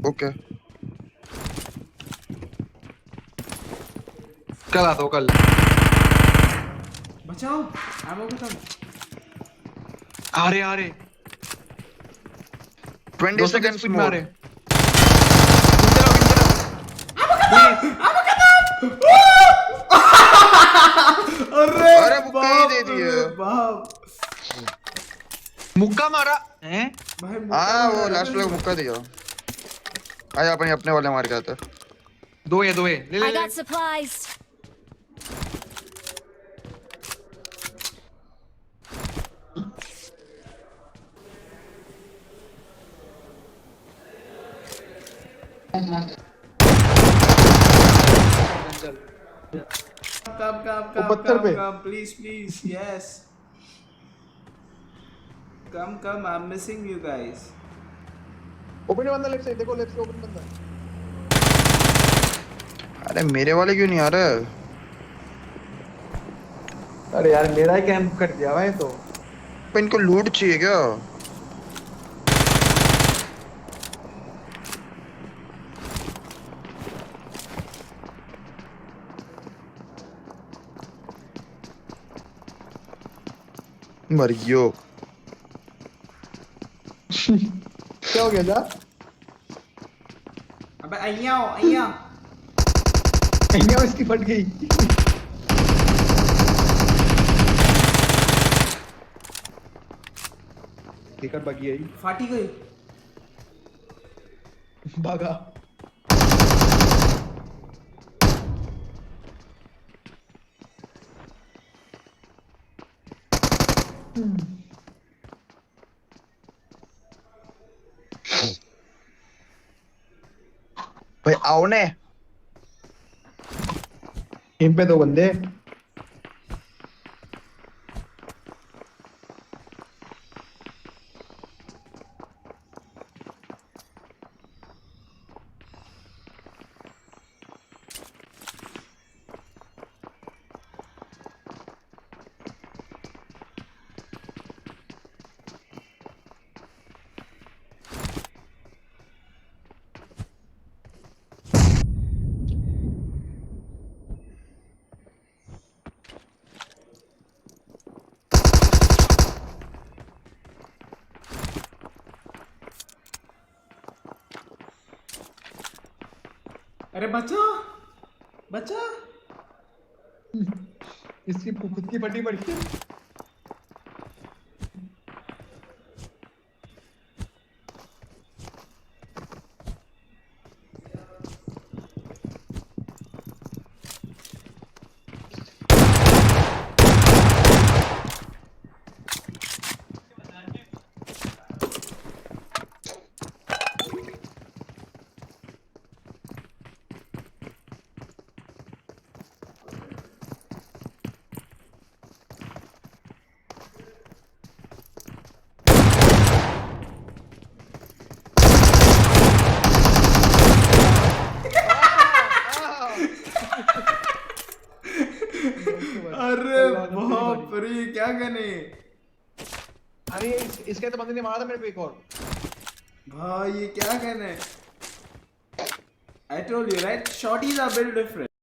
Okay कल आता हूँ कल। बचाओ, एमो खत्म। आ रहे 20 200 के सेकंड्स स्पीड में आ मोर। रहे। प्लीज अरे अरे मुक्का ही दे बाप दिए। रे बाप। मुक्का मारा हैं। भाई मुक्का हाँ मारा वो ना लास्ट मैंने। वाला मुक्का दिया। आया अपने अपने वाले मार के आते। दो है ले ले I ले। got supplies. चल Come, वो पत्थर पे। please, yes. Come, I'm missing you guys. Open बंदा लेफ्ट साइड देखो, लेफ्ट से ओपन बंदा। अरे मेरे वाले क्यों नहीं आ रहा? अरे यार मेरा ही कैंप कट गया भाई तो। पे इनको लूट चाहिए क्या? मर गयो। क्या हो गया जा? अबे अय्या। इंडिया इसकी फट गई। टिकट बाकी है। फाटी गई। भागा। भाई आओ ने। टीम पे दो बंदे। अरे बचा। इसकी खुद की फटी पड़ी है। अरे बाप रे, क्या गने। अरे इसके तो बंदे ने मारा था मेरे पे एक और। भाई ये क्या गने। I told you right, shorties are built different.